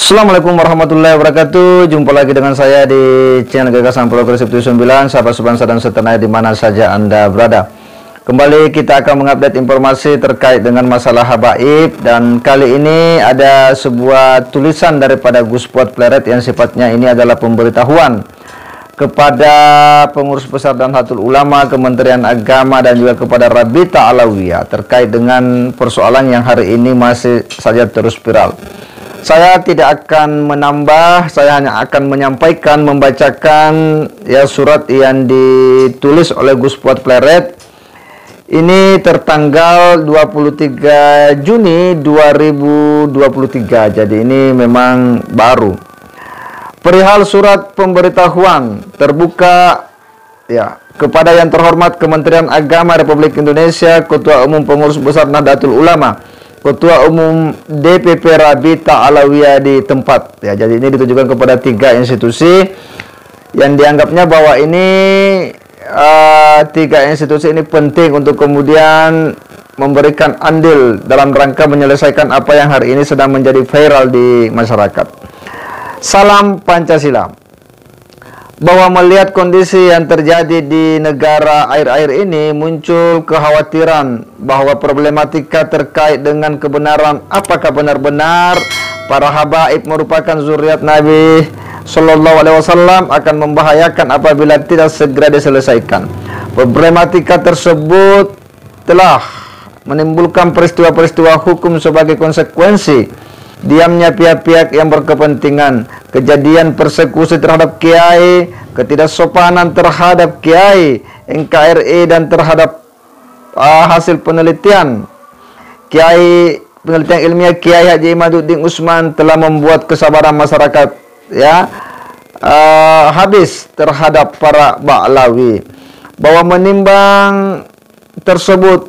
Assalamualaikum warahmatullahi wabarakatuh. Jumpa lagi dengan saya di channel Gagasan Progresif 79, sahabat sebangsa dan setanah di mana saja Anda berada. Kembali kita akan mengupdate informasi terkait dengan masalah habaib, dan kali ini ada sebuah tulisan daripada Gus Fuad Pleret yang sifatnya ini adalah pemberitahuan kepada pengurus besar dan Nahdlatul Ulama, Kementerian Agama, dan juga kepada Rabita Alawiyah terkait dengan persoalan yang hari ini masih saja terus viral. Saya tidak akan menambah, saya hanya akan menyampaikan, membacakan ya surat yang ditulis oleh Gus Fuad Pleret. Ini tertanggal 23 Juni 2023. Jadi ini memang baru. Perihal surat pemberitahuan terbuka ya kepada yang terhormat Kementerian Agama Republik Indonesia, Ketua Umum Pengurus Besar Nahdlatul Ulama, Ketua Umum DPP Rabita Alawiyah di tempat ya. Jadi ini ditujukan kepada 3 institusi yang dianggapnya bahwa ini 3 institusi ini penting untuk kemudian memberikan andil dalam rangka menyelesaikan apa yang hari ini sedang menjadi viral di masyarakat. Salam Pancasila. Bahwa melihat kondisi yang terjadi di negara air-air ini, muncul kekhawatiran bahwa problematika terkait dengan kebenaran apakah benar-benar para habaib merupakan zuriat Nabi Sallallahu Alaihi Wasallam akan membahayakan apabila tidak segera diselesaikan. Problematika tersebut telah menimbulkan peristiwa-peristiwa hukum sebagai konsekuensi diamnya pihak-pihak yang berkepentingan, kejadian persekusi terhadap kiai, ketidaksopanan terhadap kiai, NKRI, dan terhadap hasil penelitian penelitian ilmiah Kiai Haji Imaduddin Usman telah membuat kesabaran masyarakat ya habis terhadap para Ba'lawi. Bahwa menimbang tersebut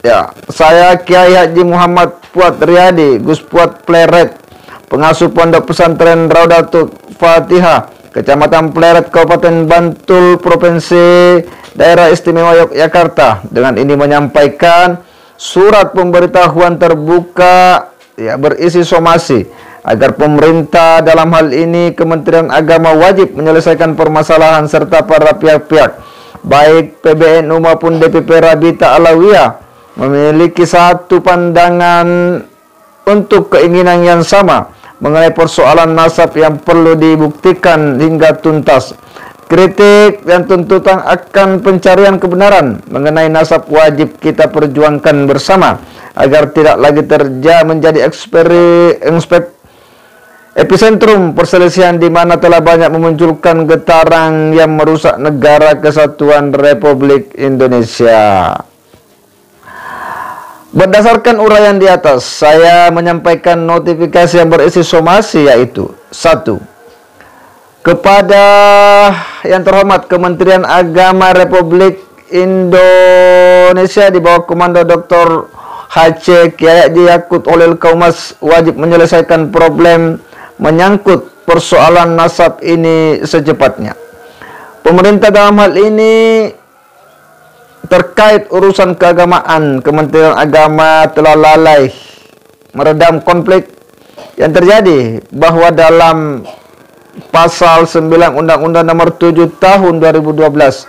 ya, saya Kiai Haji Muhammad Fuad Riyadi, Gus Fuad Pleret, pengasuh Pondok Pesantren Raudatul Fatihah, Kecamatan Pleret, Kabupaten Bantul, Provinsi Daerah Istimewa Yogyakarta, dengan ini menyampaikan surat pemberitahuan terbuka ya berisi somasi agar pemerintah, dalam hal ini Kementerian Agama, wajib menyelesaikan permasalahan serta para pihak-pihak baik PBNU maupun DPP Rabita Alawiyah memiliki satu pandangan untuk keinginan yang sama mengenai persoalan nasab yang perlu dibuktikan hingga tuntas. Kritik dan tuntutan akan pencarian kebenaran mengenai nasab wajib kita perjuangkan bersama agar tidak lagi menjadi epicentrum perselisihan di mana telah banyak memunculkan getaran yang merusak negara kesatuan Republik Indonesia. Berdasarkan uraian di atas, saya menyampaikan notifikasi yang berisi somasi, yaitu 1. Kepada yang terhormat Kementerian Agama Republik Indonesia di bawah komando Dr. H.C. Kiai Haji Yakut Holil Kaumas wajib menyelesaikan problem menyangkut persoalan nasab ini secepatnya. Pemerintah dalam hal ini terkait urusan keagamaan, Kementerian Agama telah lalai meredam konflik yang terjadi, bahwa dalam pasal 9 Undang-Undang Nomor 7 Tahun 2012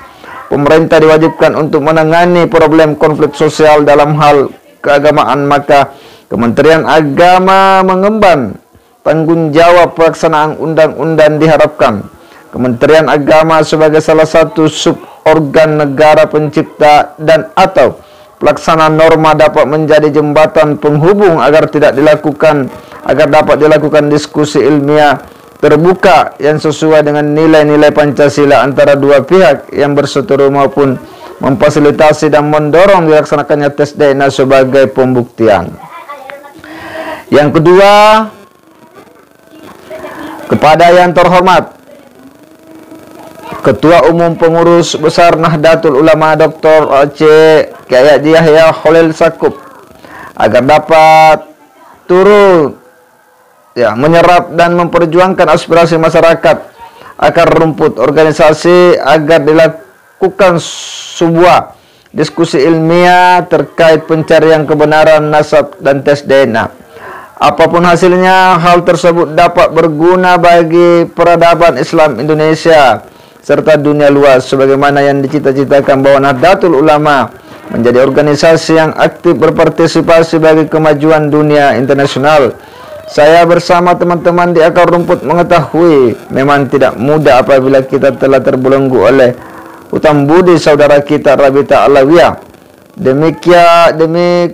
pemerintah diwajibkan untuk menangani problem konflik sosial dalam hal keagamaan, maka Kementerian Agama mengemban tanggung jawab pelaksanaan undang-undang. Diharapkan Kementerian Agama sebagai salah satu suborgan negara pencipta dan atau pelaksana norma dapat menjadi jembatan penghubung agar dapat dilakukan diskusi ilmiah terbuka yang sesuai dengan nilai-nilai Pancasila antara dua pihak yang berseteru, maupun memfasilitasi dan mendorong dilaksanakannya tes DNA sebagai pembuktian. Yang kedua, kepada yang terhormat Ketua Umum Pengurus Besar Nahdlatul Ulama Dr. H. Kiai Haji Yahya Holil Sakuf agar dapat turun ya menyerap dan memperjuangkan aspirasi masyarakat akar rumput organisasi agar dilakukan sebuah diskusi ilmiah terkait pencarian kebenaran nasab dan tes DNA. Apapun hasilnya, hal tersebut dapat berguna bagi peradaban Islam Indonesia serta dunia luas, sebagaimana yang dicita-citakan bahwa Nahdlatul Ulama menjadi organisasi yang aktif berpartisipasi bagi kemajuan dunia internasional. Saya bersama teman-teman di akar rumput mengetahui memang tidak mudah apabila kita telah terbelenggu oleh hutang budi saudara kita Rabita Alawiyah. Demi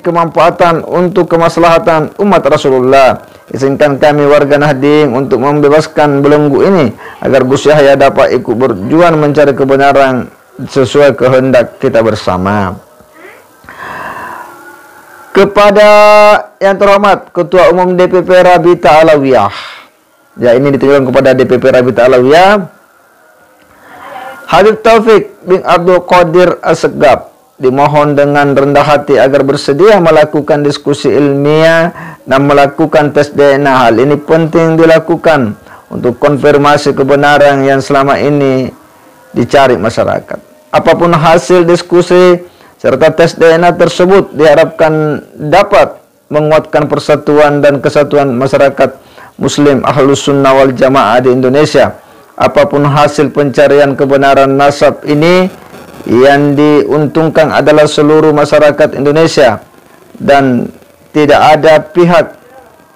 kemanfaatan untuk kemaslahatan umat Rasulullah, izinkan kami warga Nahdien untuk membebaskan belenggu ini agar Gus Yahya dapat ikut berjuang mencari kebenaran sesuai kehendak kita bersama. Kepada yang terhormat Ketua Umum DPP Rabita Alawiyah, ya ini ditujukan kepada DPP Rabita Alawiyah, Habib Taufik bin Abdul Qadir Assegaf, dimohon dengan rendah hati agar bersedia melakukan diskusi ilmiah dan melakukan tes DNA. Hal ini penting dilakukan untuk konfirmasi kebenaran yang selama ini dicari masyarakat. Apapun hasil diskusi serta tes DNA tersebut diharapkan dapat menguatkan persatuan dan kesatuan masyarakat Muslim Ahlus Sunnah wal Jamaah di Indonesia. Apapun hasil pencarian kebenaran nasab ini, yang diuntungkan adalah seluruh masyarakat Indonesia dan tidak ada pihak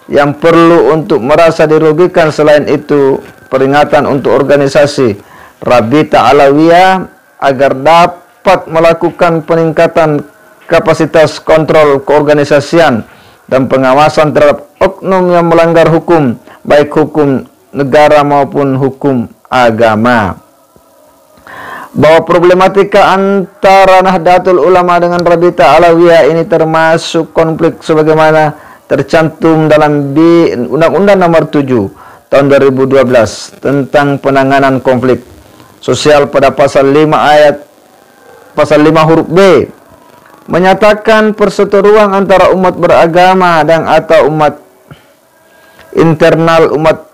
yang perlu untuk merasa dirugikan. Selain itu, peringatan untuk organisasi Rabita Alawiyah agar dapat melakukan peningkatan kapasitas kontrol keorganisasian dan pengawasan terhadap oknum yang melanggar hukum, baik hukum negara maupun hukum agama. Bahwa problematika antara Nahdlatul Ulama dengan Rabita Alawiyah ini termasuk konflik sebagaimana tercantum dalam Undang-Undang Nomor 7 Tahun 2012 tentang penanganan konflik sosial pada pasal 5 huruf B menyatakan perseteruan antara umat beragama dan atau umat internal umat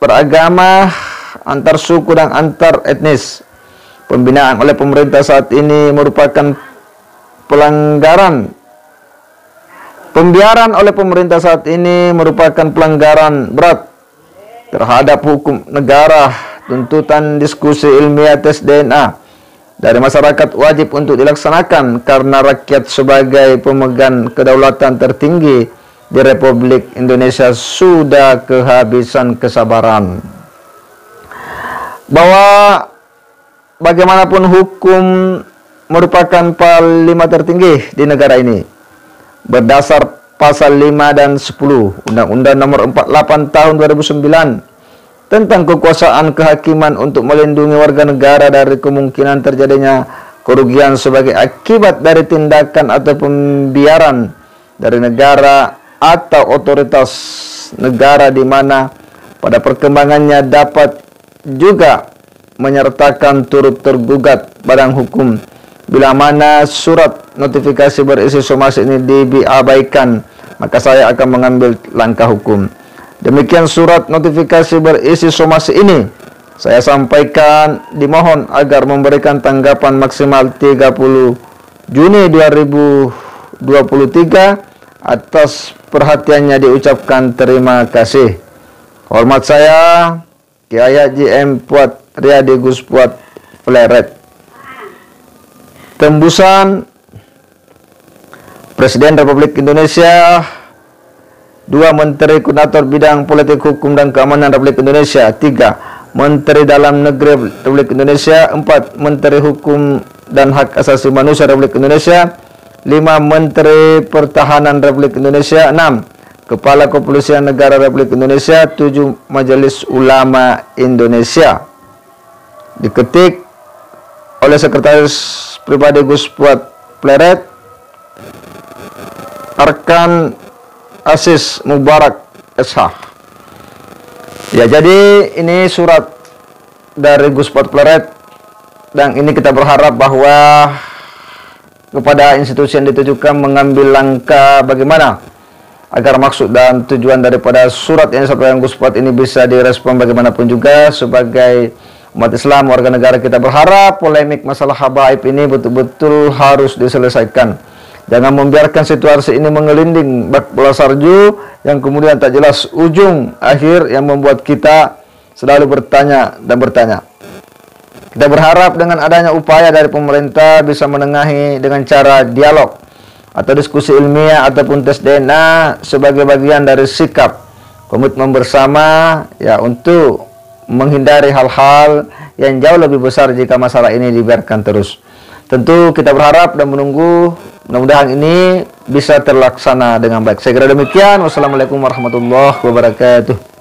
beragama, antar suku dan antar etnis. Pembinaan oleh pemerintah saat ini merupakan pelanggaran. Pembiaran oleh pemerintah saat ini merupakan pelanggaran berat terhadap hukum negara. Tuntutan diskusi ilmiah tes DNA dari masyarakat wajib untuk dilaksanakan karena rakyat sebagai pemegang kedaulatan tertinggi di Republik Indonesia sudah kehabisan kesabaran. Bahwa bagaimanapun hukum merupakan panglima tertinggi di negara ini. Berdasar pasal 5 dan 10 Undang-Undang Nomor 48 Tahun 2009 tentang kekuasaan kehakiman untuk melindungi warga negara dari kemungkinan terjadinya kerugian sebagai akibat dari tindakan atau pembiaran dari negara atau otoritas negara di mana pada perkembangannya dapat juga menyertakan turut tergugat badan hukum bila mana surat notifikasi berisi somasi ini diabaikan, maka saya akan mengambil langkah hukum. Demikian surat notifikasi berisi somasi ini saya sampaikan dimohon agar memberikan tanggapan maksimal 30 Juni 2023. Atas perhatiannya diucapkan terima kasih. Hormat saya Kiai Haji M. Puat Riyadi Gus Puat Pleret. Tembusan Presiden Republik Indonesia, 2 Menteri Koordinator Bidang Politik Hukum dan Keamanan Republik Indonesia, 3 Menteri Dalam Negeri Republik Indonesia, 4 Menteri Hukum dan Hak Asasi Manusia Republik Indonesia, 5 Menteri Pertahanan Republik Indonesia, 6 Kepala Kepolisian Negara Republik Indonesia, 7 Majelis Ulama Indonesia. Diketik oleh Sekretaris Pribadi Gus Puat Pleret, Arkan Asis Mubarak SH. Ya, jadi ini surat dari Gus Puat Pleret, dan ini kita berharap bahwa kepada institusi yang ditujukan mengambil langkah bagaimana agar maksud dan tujuan daripada surat yang disampaikan Gus Puat ini bisa direspon bagaimanapun juga. Sebagai umat Islam, warga negara, kita berharap polemik masalah habaib ini betul-betul harus diselesaikan. Jangan membiarkan situasi ini mengelinding bak bola salju yang kemudian tak jelas ujung akhir yang membuat kita selalu bertanya dan bertanya. Kita berharap dengan adanya upaya dari pemerintah bisa menengahi dengan cara dialog atau diskusi ilmiah ataupun tes DNA sebagai bagian dari sikap komitmen bersama ya untuk menghindari hal-hal yang jauh lebih besar jika masalah ini dibiarkan terus. Tentu kita berharap dan menunggu mudah-mudahan ini bisa terlaksana dengan baik. Saya kira demikian. Wassalamualaikum warahmatullahi wabarakatuh.